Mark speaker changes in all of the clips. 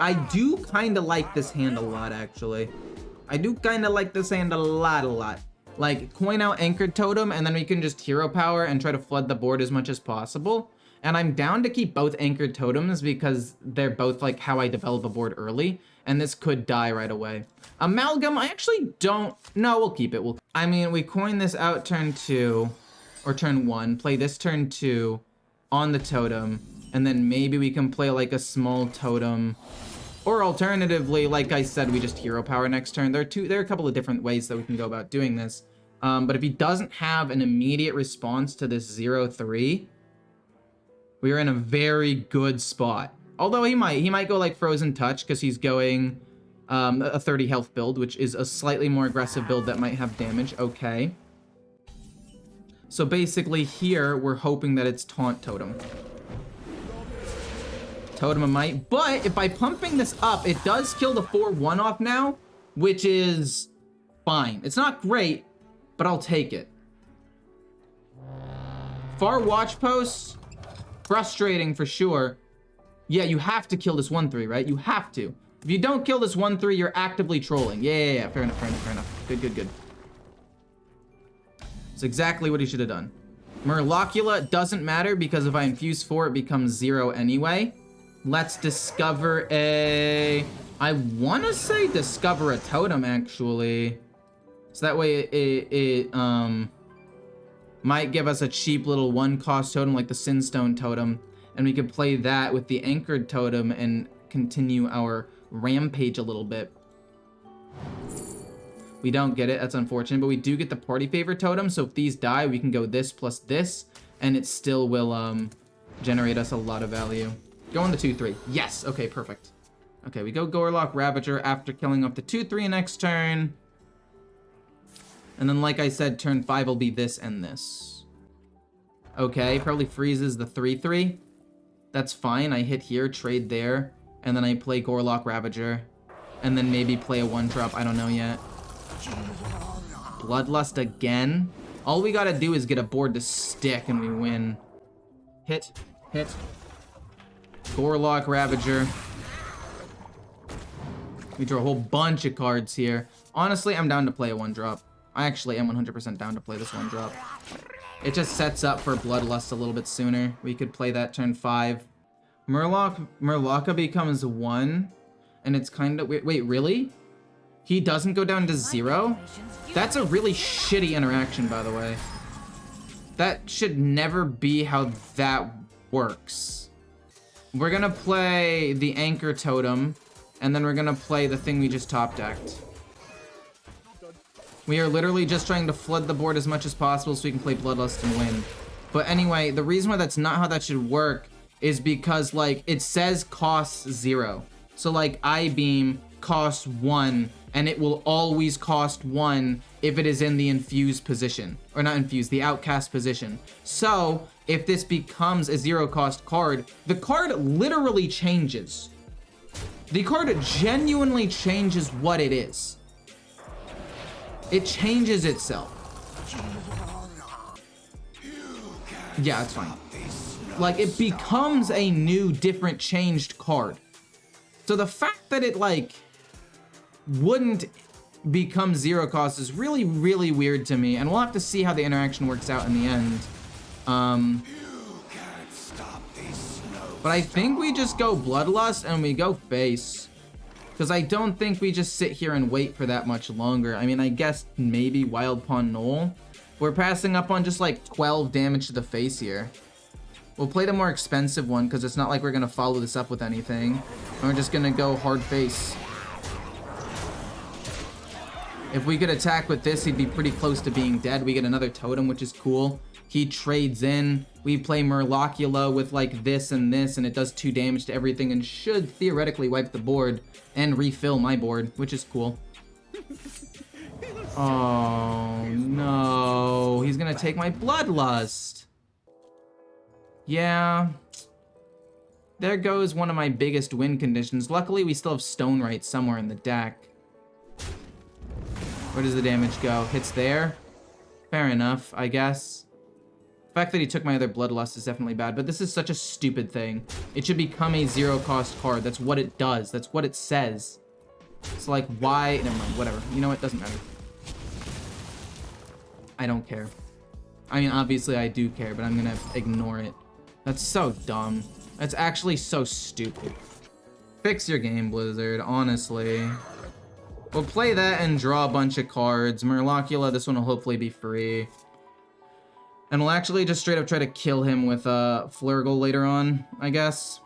Speaker 1: I do kind of like this hand a lot, actually. I do kind of like this hand a lot. Like, coin out Anchored Totem, and then we can just hero power and try to flood the board as much as possible. And I'm down to keep both Anchored Totems because they're both, like, how I develop a board early. And this could die right away. Amalgam, I actually don't... No, we'll keep it. I mean, we coin this out turn 2, or turn 1, play this turn 2 on the totem, and then maybe we can play, like, a small totem. Or alternatively, like I said, we just hero power next turn. There are a couple of different ways that we can go about doing this. But if he doesn't have an immediate response to this 0-3, we are in a very good spot. Although he might go like Frozen Touch because he's going a 30 health build, which is a slightly more aggressive build that might have damage. Okay. So basically here, we're hoping that it's Taunt Totem. Totem of Might, but if by pumping this up, it does kill the 4-1 off now, which is fine. It's not great, but I'll take it. Far Watch Post, frustrating for sure. Yeah, you have to kill this 1-3, right? You have to. If you don't kill this 1-3, you're actively trolling. Yeah. Fair enough. Good. It's exactly what he should have done. Murloccula doesn't matter because if I infuse 4, it becomes 0 anyway. Let's discover I want to say discover a totem, actually. So that way it might give us a cheap little 1-cost totem like the Sinstone totem. And we could play that with the Anchored Totem and continue our rampage a little bit. We don't get it, that's unfortunate, but we do get the Party Favor Totem, so if these die, we can go this plus this, and it still will generate us a lot of value. Go on the 2-3. Yes, okay, perfect. Okay, we go Gorlock Ravager after killing off the 2-3 next turn. And then, like I said, turn 5 will be this and this. Okay, probably freezes the 3-3. That's fine, I hit here, trade there, and then I play Gorlock Ravager. And then maybe play a 1-drop, I don't know yet. Bloodlust again. All we gotta do is get a board to stick and we win. Hit. Gorlock Ravager. We draw a whole bunch of cards here. Honestly, I'm down to play a 1-drop. I actually am 100% down to play this 1-drop. It just sets up for Bloodlust a little bit sooner. We could play that turn 5. Murloccula becomes 1. And it's kind of weird. Wait, really? He doesn't go down to 0? That's a really shitty interaction, by the way. That should never be how that works. We're gonna play the Anchor Totem, and then we're gonna play the thing we just top decked. We are literally just trying to flood the board as much as possible so we can play Bloodlust and win. But anyway, the reason why that's not how that should work is because, like, it says costs 0. So, like, I-Beam costs 1, and it will always cost 1 if it is in the infused position. Or not infused, the outcast position. So, if this becomes a 0-cost card, the card literally changes. The card genuinely changes what it is. It changes itself. Yeah, it's fine. Like, it becomes a new, different, changed card. So the fact that it, like, wouldn't become 0-cost is really, really weird to me. And we'll have to see how the interaction works out in the end. But I think we just go Bloodlust and we go face. Because I don't think we just sit here and wait for that much longer. I mean, I guess maybe Wild Pawn Knoll. We're passing up on just like 12 damage to the face here. We'll play the more expensive one because it's not like we're going to follow this up with anything. And we're just going to go hard face. If we could attack with this, he'd be pretty close to being dead. We get another totem, which is cool. He trades in. We play Murloccula with like this, and it does 2 damage to everything and should theoretically wipe the board and refill my board, which is cool. Oh, no. He's going to take my Bloodlust. Yeah. There goes one of my biggest win conditions. Luckily, we still have Stone Right somewhere in the deck. Where does the damage go? Hits there? Fair enough, I guess. fact that he took my other Bloodlust is definitely bad, but this is such a stupid thing. It should become a 0-cost card. That's what it does. That's what it says. It's like, why? Never mind, whatever. You know what? Doesn't matter. I don't care. I mean, obviously I do care, but I'm gonna ignore it. That's so dumb. That's actually so stupid. Fix your game, Blizzard, honestly. We'll play that and draw a bunch of cards. Murlocula, this one will hopefully be free. And we'll actually just straight up try to kill him with Flurgle later on, I guess.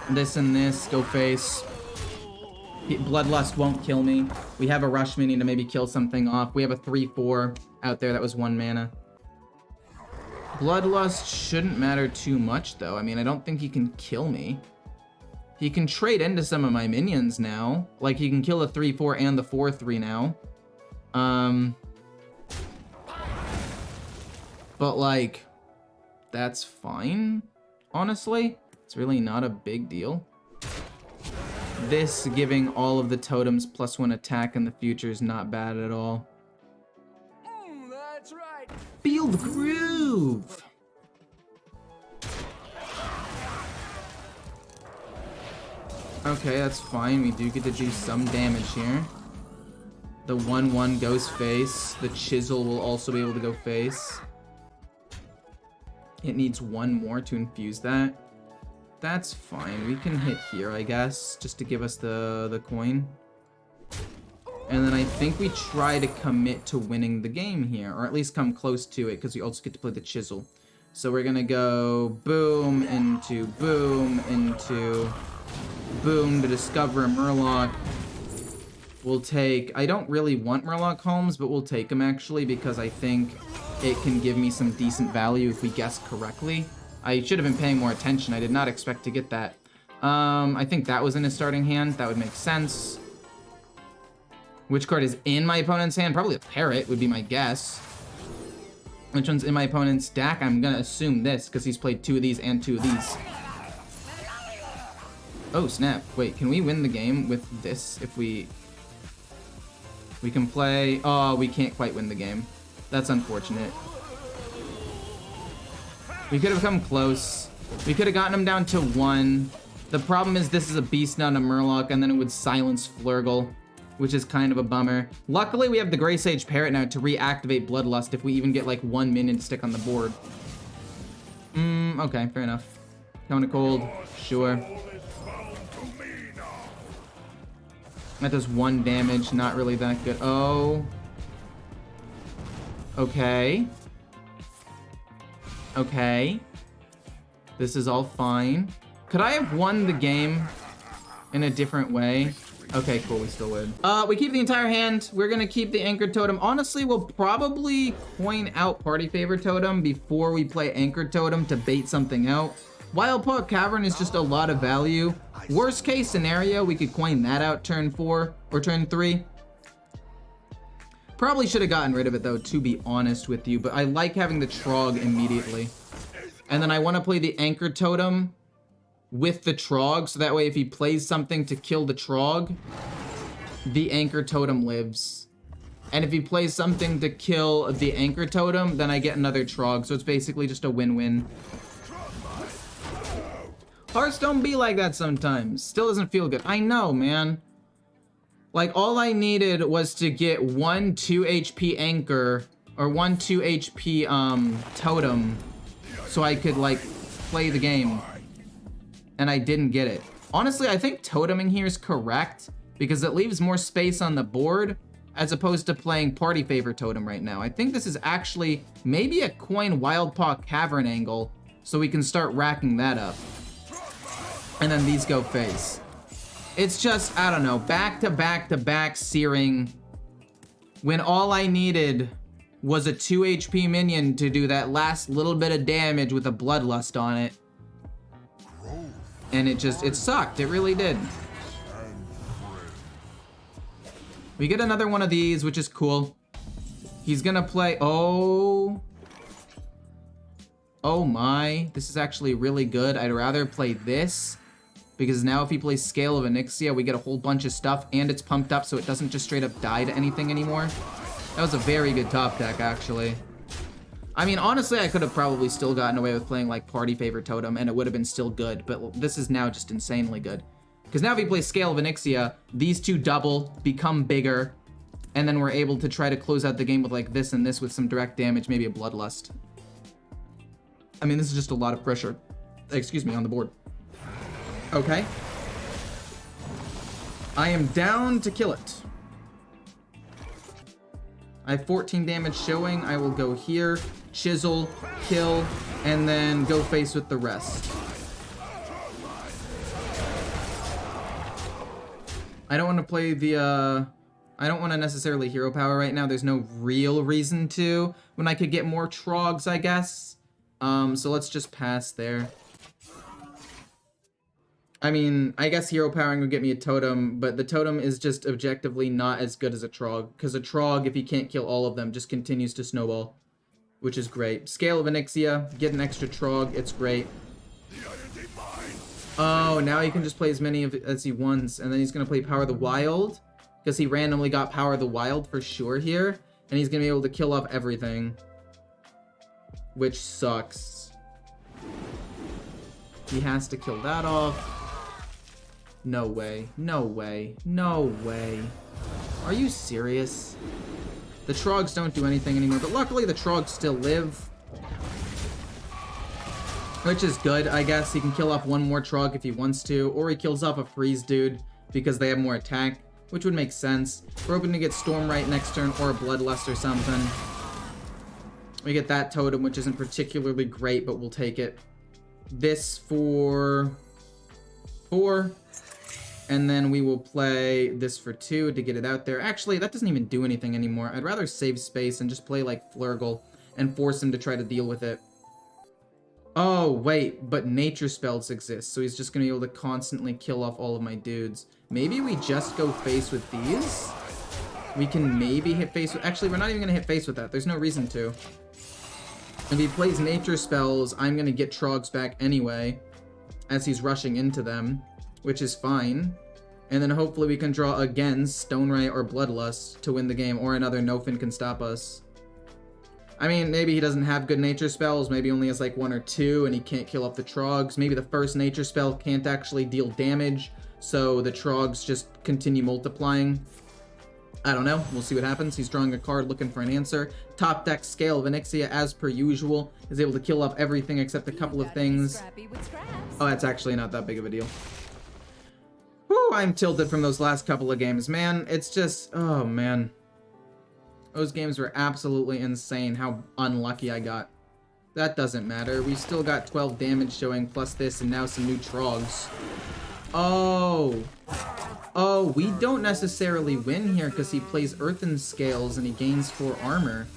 Speaker 1: This and this, go face. Bloodlust won't kill me. We have a Rush Mini to maybe kill something off. We have a 3/4 out there that was 1 mana. Bloodlust shouldn't matter too much, though. I mean, I don't think he can kill me. He can trade into some of my minions now. Like, he can kill the 3/4 and the 4/3 now. But, like, that's fine, honestly. It's really not a big deal. This giving all of the totems +1 attack in the future is not bad at all.
Speaker 2: That's right.
Speaker 1: Feel the groove! Okay, that's fine. We do get to do some damage here. The 1/1 goes face. The Chisel will also be able to go face. It needs 1 more to infuse that. That's fine. We can hit here, I guess, just to give us the coin. And then I think we try to commit to winning the game here, or at least come close to it, because we also get to play the Chisel. So we're gonna go boom into boom into boom to discover a Murloc. We'll take, I don't really want Murloc Homes, but we'll take them actually, because I think it can give me some decent value if we guess correctly. I should have been paying more attention. I did not expect to get that. I think that was in his starting hand. That would make sense. Which card is in my opponent's hand? Probably a Parrot would be my guess. Which one's in my opponent's deck? I'm gonna assume this, because he's played 2 of these and 2 of these. Oh, snap. Wait, can we win the game with this if we can play... Oh, we can't quite win the game. That's unfortunate. We could have come close. We could have gotten him down to 1. The problem is this is a Beast, not a Murloc, and then it would silence Flurgle, which is kind of a bummer. Luckily, we have the Grey Sage Parrot now to reactivate Bloodlust if we even get like 1 minion to stick on the board. Okay, fair enough. Cone of Cold, sure. That does 1 damage, not really that good. Oh. Okay. Okay. This is all fine. Could I have won the game in a different way? Okay, cool, we still win. We keep the entire hand. We're gonna keep the Anchored Totem. Honestly, we'll probably coin out Party Favor Totem before we play Anchored Totem to bait something out. Wild Paw Cavern is just a lot of value. Worst case scenario, we could coin that out turn 4 or turn 3. Probably should have gotten rid of it though, to be honest with you, but I like having the Trog immediately. And then I want to play the Anchored Totem with the Trog, so that way if he plays something to kill the Trog, the Anchored Totem lives. And if he plays something to kill the Anchored Totem, then I get another Trog, so it's basically just a win-win. Hearthstone be like that sometimes. Still doesn't feel good. I know, man. Like, all I needed was to get 1 2 HP Anchor, or 1 2 HP Totem, so I could, like, play the game. And I didn't get it. Honestly, I think toteming here is correct, because it leaves more space on the board, as opposed to playing Party Favor Totem right now. I think this is actually maybe a coin Wild Paw Cavern angle, so we can start racking that up. And then these go face. It's just, I don't know, back to back to back searing, when all I needed was a 2 HP minion to do that last little bit of damage with a Bloodlust on it. And it sucked, it really did. We get another one of these, which is cool. He's gonna play, oh my, this is actually really good. I'd rather play this, because now if he plays Scale of Onyxia, we get a whole bunch of stuff, and it's pumped up so it doesn't just straight up die to anything anymore. That was a very good top deck, actually. I mean, honestly, I could have probably still gotten away with playing like Party Favor Totem and it would have been still good, but this is now just insanely good. Because now if he plays Scale of Onyxia, these two double, become bigger, and then we're able to try to close out the game with like this and this with some direct damage, maybe a Bloodlust. I mean, this is just a lot of pressure, excuse me, on the board. Okay. I am down to kill it. I have 14 damage showing. I will go here, chisel, kill, and then go face with the rest. I don't want to play the, I don't want to necessarily hero power right now. There's no real reason to, when I could get more trogs, I guess. So let's just pass there. I mean, I guess hero powering would get me a totem, but the totem is just objectively not as good as a trog, because a trog, if you can't kill all of them, just continues to snowball, which is great. Scale of Onyxia, get an extra trog, it's great. Oh, now he can just play as many of as he wants, and then he's gonna play Power of the Wild, because he randomly got Power of the Wild for sure here, and he's gonna be able to kill off everything, which sucks. He has to kill that off. No way, no way, no way. Are you serious? The trogs don't do anything anymore, but luckily the trogs still live. Which is good, I guess. He can kill off one more trog if he wants to, or he kills off a freeze dude because they have more attack, which would make sense. We're hoping to get Stormright next turn or a Bloodlust or something. We get that totem, which isn't particularly great, but we'll take it. This for 4. And then we will play this for 2 to get it out there. Actually, that doesn't even do anything anymore. I'd rather save space and just play like Flurgle and force him to try to deal with it. Oh, wait, but nature spells exist, so he's just gonna be able to constantly kill off all of my dudes. Maybe we just go face with these? We can maybe hit face with... Actually, we're not even gonna hit face with that. There's no reason to. If he plays nature spells, I'm gonna get trogs back anyway, as he's rushing into them, which is fine. And then hopefully we can draw again Stoneright or Bloodlust to win the game, or another Nofin can stop us. I mean, maybe he doesn't have good nature spells, maybe only has like 1 or 2 and he can't kill off the trogs. Maybe the first nature spell can't actually deal damage, so the trogs just continue multiplying. I don't know, we'll see what happens. He's drawing a card looking for an answer. Top deck Scale of Onyxia, as per usual, is able to kill off everything except a couple of things. Oh, that's actually not that big of a deal. Whew, I'm tilted from those last couple of games, man. It's just, oh man. Those games were absolutely insane how unlucky I got. That doesn't matter. We still got 12 damage showing plus this and now some new trogs. Oh. Oh, we don't necessarily win here because he plays Earthen Scales and he gains 4 armor.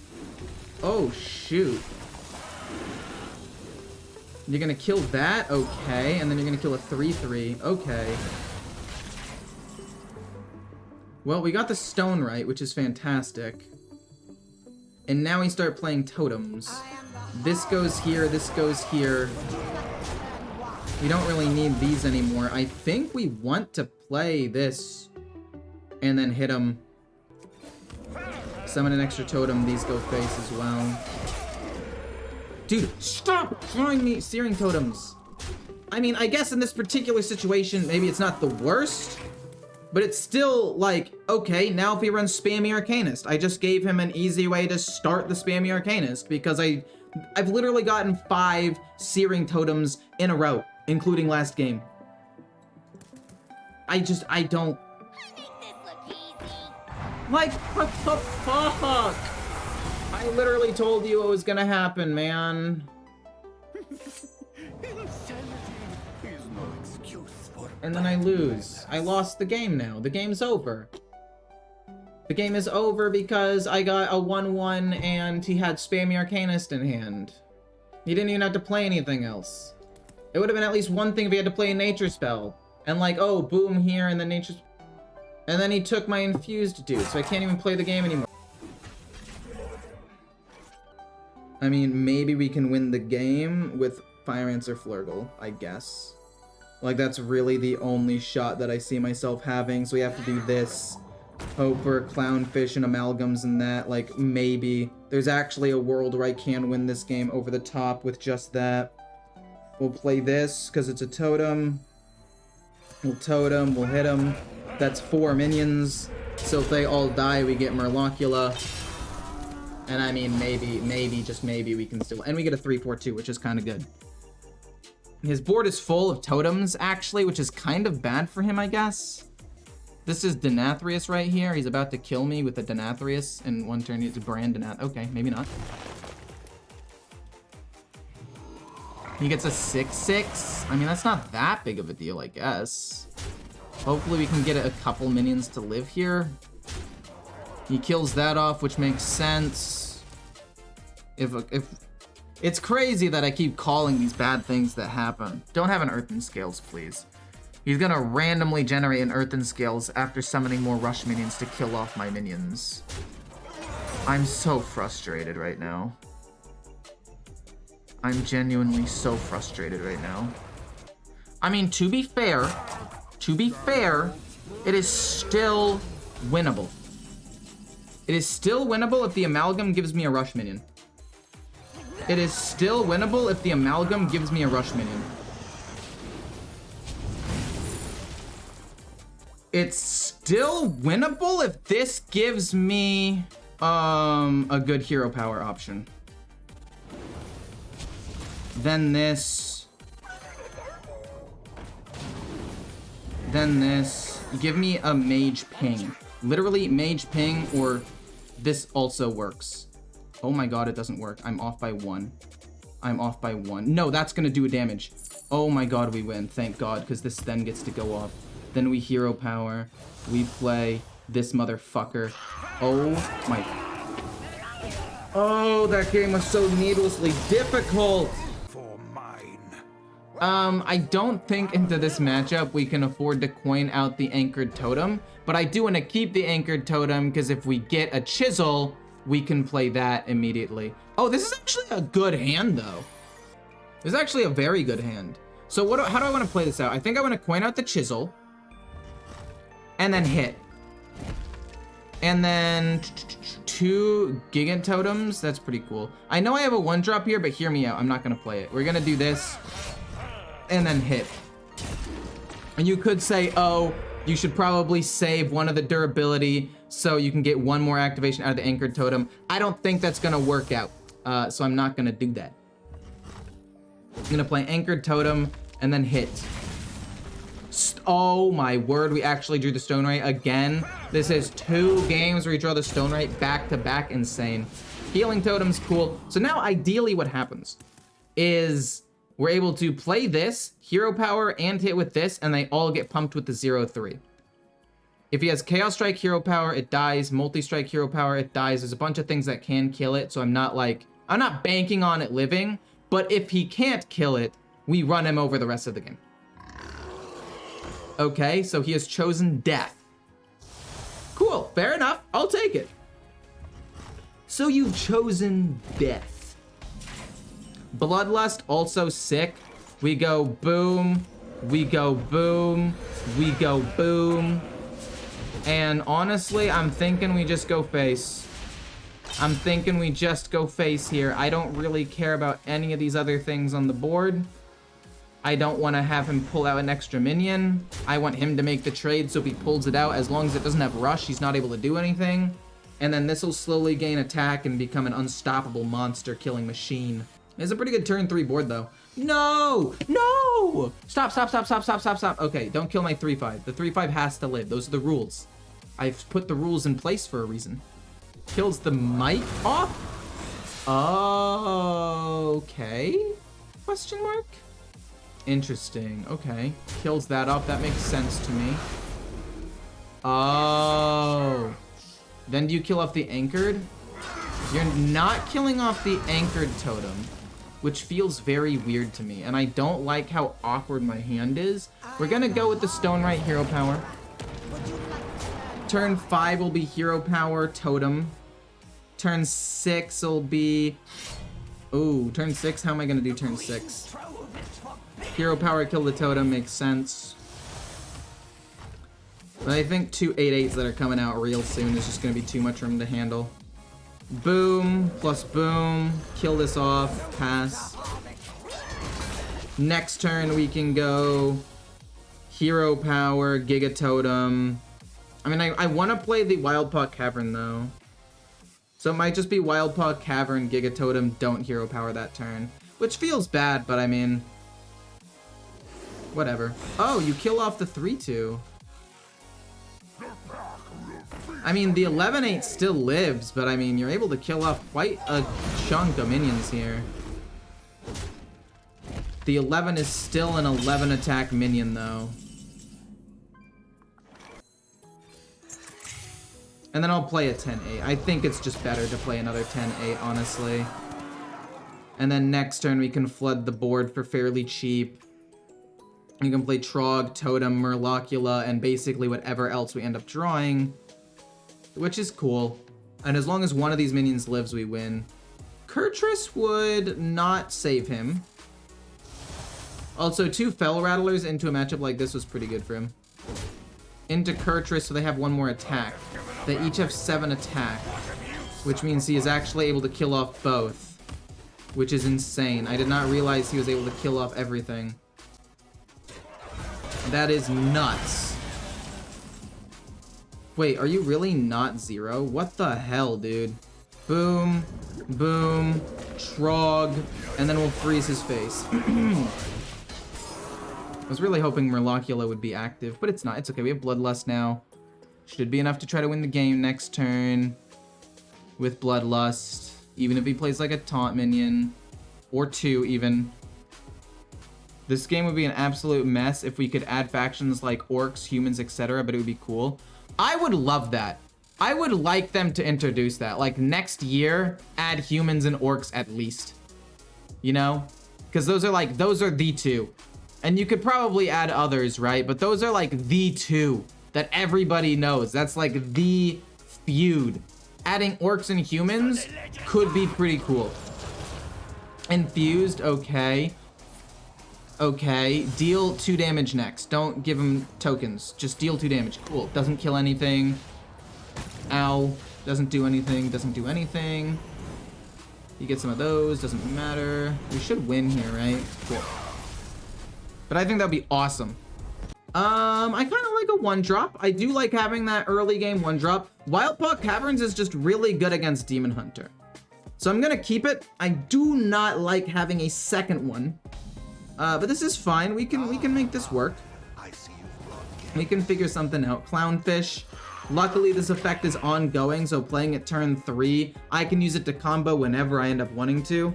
Speaker 1: Oh, shoot. You're gonna kill that? Okay. And then you're gonna kill a 3/3. Okay. Well, we got the Stoneright, which is fantastic. And now we start playing totems. This goes here, this goes here. We don't really need these anymore. I think we want to play this and then hit them. Summon an extra totem, these go face as well. Dude, stop throwing me searing totems. I mean, I guess in this particular situation, maybe it's not the worst, but it's still like, okay, now if he runs Spammy Arcanist, I just gave him an easy way to start the Spammy Arcanist because I've literally gotten 5 searing totems in a row, including last game. I don't. Like, what the fuck? I literally told you it was gonna happen, man. And then I lose. I lost the game now. The game's over. The game is over because I got a 1/1 and he had Spammy Arcanist in hand. He didn't even have to play anything else. It would have been at least one thing if he had to play a nature spell. And like, oh, boom here and then nature... And then he took my infused dude, so I can't even play the game anymore. I mean, maybe we can win the game with Fire Answer Flurgle, I guess. Like, that's really the only shot that I see myself having, so we have to do this. Hope for Clownfish and Amalgams and that, like, maybe. There's actually a world where I can win this game over the top with just that. We'll play this, because it's a totem. We'll totem, we'll hit them. That's 4 minions. So if they all die, we get Murlocula. And I mean, maybe, just maybe we can still... And we get a 3/4/2, which is kind of good. His board is full of totems, actually, which is kind of bad for him, I guess. This is Denathrius right here. He's about to kill me with a Denathrius in one turn. It's a brand Denath. Okay, maybe not. He gets a 6/6. I mean, that's not that big of a deal, I guess. Hopefully we can get a couple minions to live here. He kills that off, which makes sense. If it's crazy that I keep calling these bad things that happen. Don't have an Earthen Scales, please. He's gonna randomly generate an Earthen Scales after summoning more rush minions to kill off my minions. I'm so frustrated right now. I'm genuinely so frustrated right now. I mean, to be fair, it is still winnable. It is still winnable if the Amalgam gives me a rush minion. It is still winnable if the Amalgam gives me a rush minion. It's still winnable if this gives me a good hero power option. Then this. Then this. Give me a mage ping. Literally mage ping, or this also works. Oh my god, it doesn't work. I'm off by 1. I'm off by 1. No, that's gonna do a damage. Oh my god, we win. Thank god, because this then gets to go off. Then we hero power. We play this motherfucker. Oh my. Oh, that game was so needlessly difficult. I don't think into this matchup we can afford to coin out the Anchored Totem, but I do want to keep the Anchored Totem because if we get a Chisel, we can play that immediately. Oh, this is actually a good hand, though. This is actually a very good hand. So how do I want to play this out? I think I want to coin out the Chisel, and then hit. And then 2 Gigant Totems. That's pretty cool. I know I have a 1-drop here, but hear me out. I'm not going to play it. We're going to do this. And then hit. And you could say, oh, you should probably save one of the durability so you can get 1 more activation out of the Anchored Totem. I don't think that's gonna work out, so I'm not gonna do that. I'm gonna play Anchored Totem and then hit. Oh my word, we actually drew the Stone Ray again. This is 2 games where we draw the Stone Ray back to back. Insane. Healing Totem's cool. So now ideally what happens is we're able to play this, hero power, and hit with this, and they all get pumped with the 0/3. If he has Chaos Strike hero power, it dies. Multi-Strike hero power, it dies. There's a bunch of things that can kill it, so I'm not banking on it living, but if he can't kill it, we run him over the rest of the game. Okay, so he has chosen death. Cool, fair enough, I'll take it. So you've chosen death. Bloodlust, also sick. We go boom, we go boom, we go boom. And honestly, I'm thinking we just go face. I'm thinking we just go face here. I don't really care about any of these other things on the board. I don't want to have him pull out an extra minion. I want him to make the trade, so if he pulls it out, as long as it doesn't have rush, he's not able to do anything. And then this will slowly gain attack and become an unstoppable monster killing machine. It's a pretty good turn 3 board, though. No! No! Stop, stop, stop, stop, stop, stop, stop. Okay, don't kill my 3/5. The 3/5 has to live. Those are the rules. I've put the rules in place for a reason. Kills the might off? Okay. Question mark? Interesting. Okay. Kills that off. That makes sense to me. Oh. Then do you kill off the Anchored? You're not killing off the Anchored Totem, which feels very weird to me, and I don't like how awkward my hand is. We're gonna go with the Stone Right hero power. Turn 5 will be hero power totem. Turn 6 will be... Ooh, turn 6, how am I gonna do turn 6? Hero power, kill the totem, makes sense. But I think 2 8/8s that are coming out real soon is just gonna be too much for him to handle. Boom, plus boom. Kill this off. Pass. Next turn, we can go Hero Power, Giga Totem. I mean, I want to play the Wildpaw Cavern, though. So it might just be Wildpaw Cavern, Giga Totem, don't Hero Power that turn. Which feels bad, but I mean... whatever. Oh, you kill off the 3-2. I mean, the 11-8 still lives, but I mean, you're able to kill off quite a chunk of minions here. The 11 is still an 11 attack minion, though. And then I'll play a 10-8. I think it's just better to play another 10-8, honestly. And then next turn, we can flood the board for fairly cheap. You can play Trog, Totem, Murlocula, and basically whatever else we end up drawing. Which is cool. And as long as one of these minions lives, we win. Kurtrus would not save him. Also, 2 Fell Rattlers into a matchup like this was pretty good for him. Into Kurtrus, so they have 1 more attack. They each have 7 attack. Which means he is actually able to kill off both. Which is insane. I did not realize he was able to kill off everything. That is nuts. Wait, are you really not 0? What the hell, dude? Boom, boom, Trog, and then we'll freeze his face. I was really hoping Murlocula would be active, but it's not. It's okay, we have Bloodlust now. Should be enough to try to win the game next turn with Bloodlust, even if he plays like a taunt minion, or 2 even. This game would be an absolute mess if we could add factions like orcs, humans, etc., but it would be cool. I would love that. I would like them to introduce that. Like next year, add humans and orcs at least. You know? Because those are the 2. And you could probably add others, right? But those are like the 2 that everybody knows. That's like the feud. Adding orcs and humans could be pretty cool. Infused, okay. Okay, deal 2 damage next. Don't give him tokens. Just deal 2 damage. Cool. Doesn't kill anything. Ow. Doesn't do anything. Doesn't do anything. You get some of those. Doesn't matter. We should win here, right? Cool. But I think that'd be awesome. I kind of like a 1-drop. I do like having that early game 1-drop. Wildpaw Caverns is just really good against Demon Hunter. So I'm gonna keep it. I do not like having a second one. But this is fine. We can make this work. We can figure something out. Clownfish. Luckily, this effect is ongoing, so playing it turn 3, I can use it to combo whenever I end up wanting to.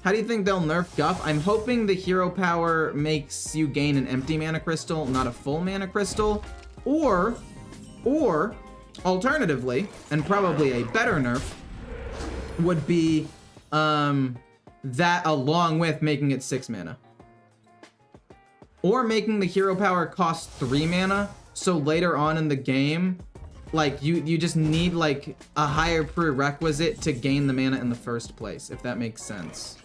Speaker 1: How do you think they'll nerf Guff? I'm hoping the hero power makes you gain an empty mana crystal, not a full mana crystal. Or, alternatively, and probably a better nerf, would be that along with making it 6 mana. Or making the hero power cost 3 mana, so later on in the game, like, you just need, like, a higher prerequisite to gain the mana in the first place, if that makes sense.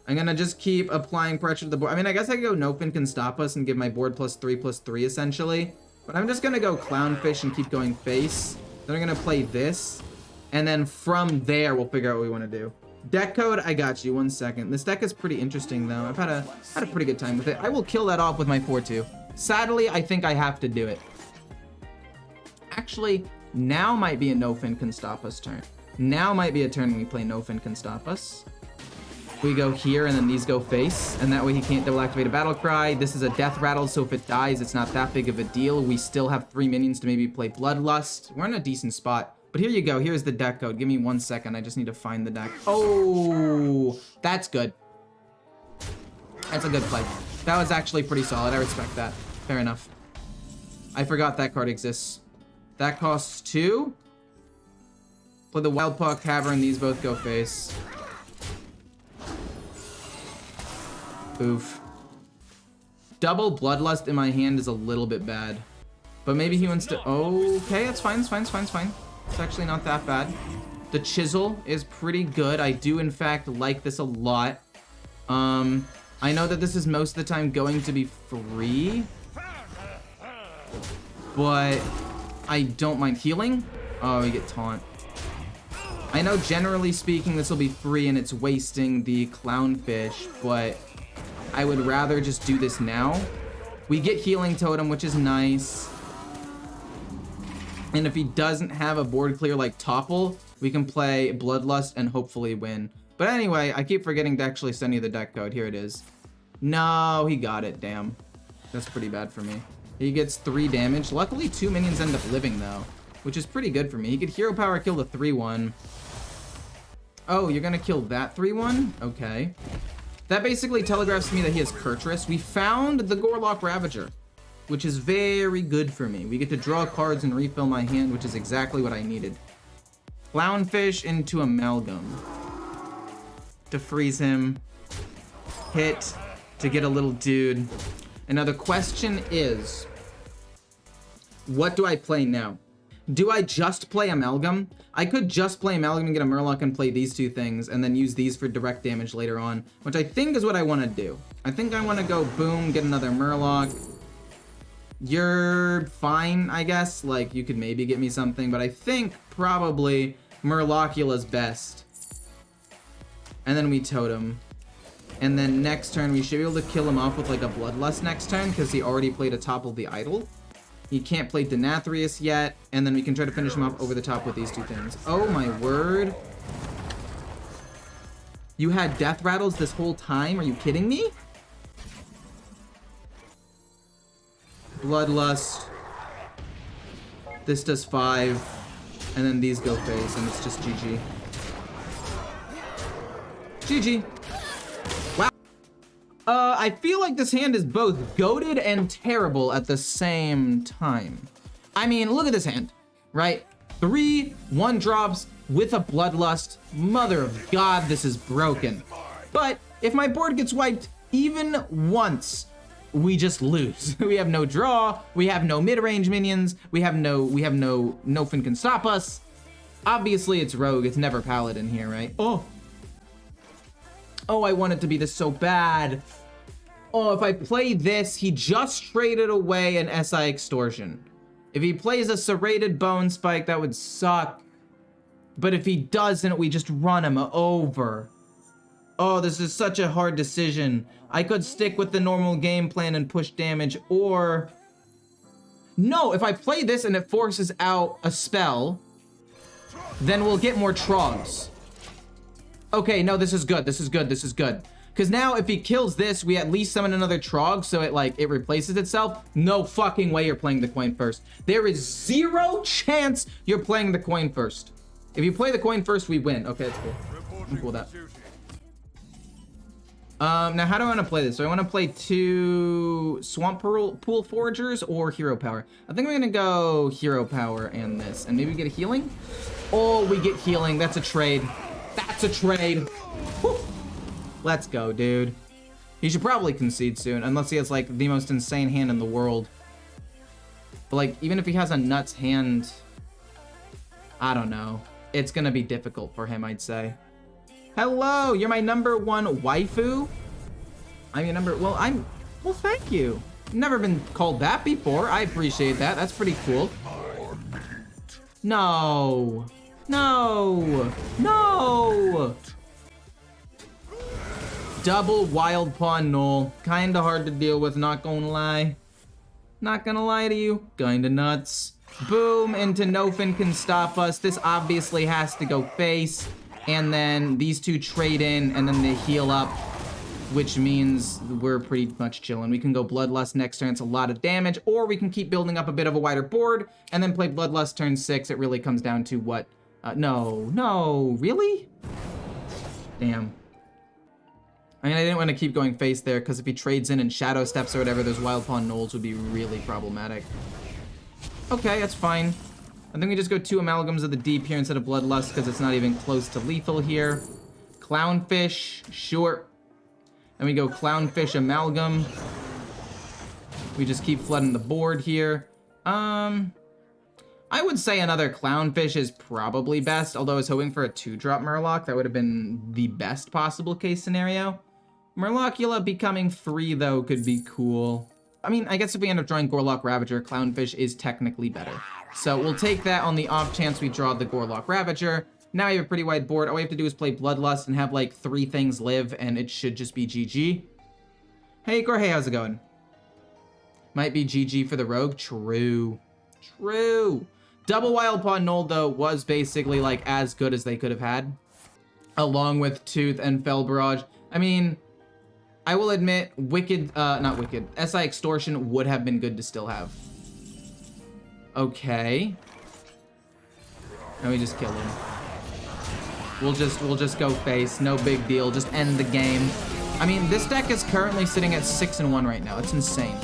Speaker 1: I'm gonna just keep applying pressure to the board. I mean, I guess I could go No Fin Can Stop Us and give my board +3/+3, essentially. But I'm just gonna go Clownfish and keep going face. Then I'm gonna play this. And then from there, we'll figure out what we want to do. Deck code, I got you. 1 second. This deck is pretty interesting, though. I've had a pretty good time with it. I will kill that off with my 4-2. Sadly, I think I have to do it. Actually, now might be a No Fin Can Stop Us turn. Now might be a turn when we play No Fin Can Stop Us. We go here, and then these go face, and that way he can't double activate a Battle Cry. This is a Death Rattle, so if it dies, it's not that big of a deal. We still have 3 minions to maybe play Bloodlust. We're in a decent spot. But here you go. Here's the deck code. Give me 1 second. I just need to find the deck. Oh, that's good. That's a good play. That was actually pretty solid. I respect that. Fair enough. I forgot that card exists. That costs 2. Play the Wildpaw Cavern. These both go face. Oof. Double Bloodlust in my hand is a little bit bad. But maybe he wants to... Okay, it's fine, it's fine, it's fine, it's fine. It's actually not that bad. The Chisel is pretty good. I do, in fact, like this a lot. I know that this is most of the time going to be free. But I don't mind healing. Oh, we get Taunt. I know generally speaking this will be free and it's wasting the clownfish, but I would rather just do this now. We get healing totem, which is nice. And if he doesn't have a board clear like Topple, we can play Bloodlust and hopefully win. But anyway, I keep forgetting to actually send you the deck code. Here it is. No, he got it, damn. That's pretty bad for me. He gets 3 damage. Luckily, 2 minions end up living though, which is pretty good for me. He could hero power kill the 3-1. Oh, you're gonna kill that 3-1? Okay. That basically telegraphs to me that he has Kurtrus. We found the Gorlock Ravager, which is very good for me. We get to draw cards and refill my hand, which is exactly what I needed. Clownfish into Amalgam to freeze him. Hit to get a little dude. And now the question is, what do I play now? Do I just play Amalgam? I could just play Amalgam and get a Murloc and play these 2 things and then use these for direct damage later on, which I think is what I want to do. I think I want to go boom, get another Murloc. You're fine, I guess. Like, you could maybe get me something, but I think probably Murlocula's best. And then we Totem. And then next turn, we should be able to kill him off with like a Bloodlust next turn because he already played a Topple the Idol. He can't play Denathrius yet, and then we can try to finish him off over the top with these 2 things. Oh my word. You had Death Rattles this whole time? Are you kidding me? Bloodlust. This does 5. And then these go face, and it's just GG. GG. Wow. I feel like this hand is both goated and terrible at the same time. I mean, look at this hand, right? 3 1-drops with a Bloodlust. Mother of God, this is broken. But if my board gets wiped even once, we just lose. We have no draw. We have no mid-range minions. We have no nothing can stop us. Obviously, it's Rogue. It's never Paladin here, right? Oh, I want it to be this so bad. Oh, if I play this, he just traded away an SI Extortion. If he plays a Serrated Bone Spike, that would suck. But if he doesn't, we just run him over. Oh, this is such a hard decision. I could stick with the normal game plan and push damage, or... No, if I play this and it forces out a spell, then we'll get more Trogs. Okay, no, this is good, this is good, this is good. Because now if he kills this, we at least summon another Trog, so it replaces itself. No fucking way you're playing the coin first. There is 0 chance you're playing the coin first. If you play the coin first, we win. Okay, that's cool. I'm cool with that. Now how do I want to play this? Do I want to play 2 Swamp Pool Foragers or Hero Power? I think I'm going to go Hero Power and this. And maybe we get a healing? Oh, we get healing. That's a trade. That's a trade. Woo. Let's go, dude. He should probably concede soon, unless he has, like, the most insane hand in the world. But, like, even if he has a nuts hand, I don't know. It's gonna be difficult for him, I'd say. Hello, you're my #1 waifu? I'm your well, thank you. Never been called that before. I appreciate that. That's pretty cool. No. No. No. Double Wild Pawn Null. Kinda hard to deal with, not gonna lie. Not gonna lie to you. Kinda nuts. Boom, into Nothing can stop us. This obviously has to go face. And then these 2 trade in, and then they heal up, which means we're pretty much chilling. We can go Bloodlust next turn, it's a lot of damage, or we can keep building up a bit of a wider board, and then play Bloodlust turn 6. It really comes down to what... no, really? Damn. I mean, I didn't want to keep going face there, because if he trades in and Shadow Steps or whatever, those Wild Pawn Knolls would be really problematic. Okay, that's fine. I think we just go 2 Amalgams of the Deep here instead of Bloodlust, because it's not even close to lethal here. Clownfish, sure. And we go Clownfish Amalgam. We just keep flooding the board here. I would say another Clownfish is probably best, although I was hoping for a 2-drop Murloc. That would have been the best possible case scenario. Murlocula becoming 3, though, could be cool. I mean, I guess if we end up drawing Gorlock Ravager, Clownfish is technically better. So we'll take that on the off chance we draw the Gorlock Ravager. Now you have a pretty wide board. All we have to do is play Bloodlust and have like 3 things live, and it should just be GG. Hey, Ecore, hey, how's it going? Might be GG for the Rogue. True. True. Double Wild Paw Null, though, was basically like as good as they could have had, along with Tooth and Fell Barrage. I mean, I will admit, not Wicked, SI Extortion would have been good to still have. Okay. Let me just kill him. We'll just go face, no big deal, just end the game. I mean, this deck is currently sitting at 6-1 right now. It's insane.